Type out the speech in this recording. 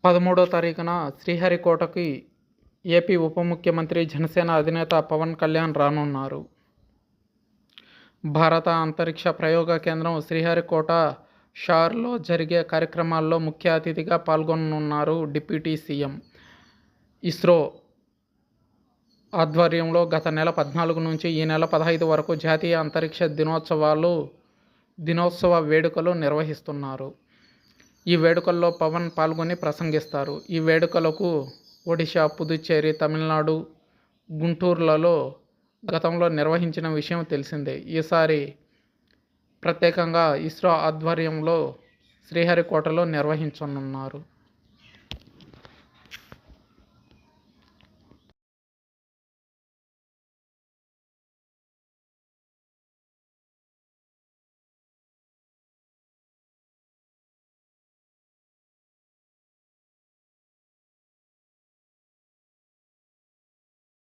13వ తారీఖున శ్రీహరికోటకి ఏపీ ఉప ముఖ్యమంత్రి జనసేన అధినేత పవన్ కళ్యాణ్ రానున్నారు. భారత అంతరిక్ష ప్రయోగ కేంద్రం శ్రీహరికోట షార్లో జరిగే కార్యక్రమాల్లో ముఖ్య అతిథిగా పాల్గొననున్నారు. డిప్యూటీ సీఎం ఇస్రో ఆధ్వర్యంలో గత నెల 14 నుంచి ఈ నెల 15 వరకు జాతీయ అంతరిక్ష దినోత్సవ వేడుకలు నిర్వహిస్తున్నారు. ఈ వేడుకల్లో పవన్ పాల్గొని ప్రసంగిస్తారు. ఈ వేడుకలకు ఒడిశా, పుదుచ్చేరి, తమిళనాడు, గుంటూరులలో గతంలో నిర్వహించిన విషయం తెలిసిందే. ఈసారి ప్రత్యేకంగా ఇస్రో ఆధ్వర్యంలో శ్రీహరికోటలో నిర్వహించనున్నారు.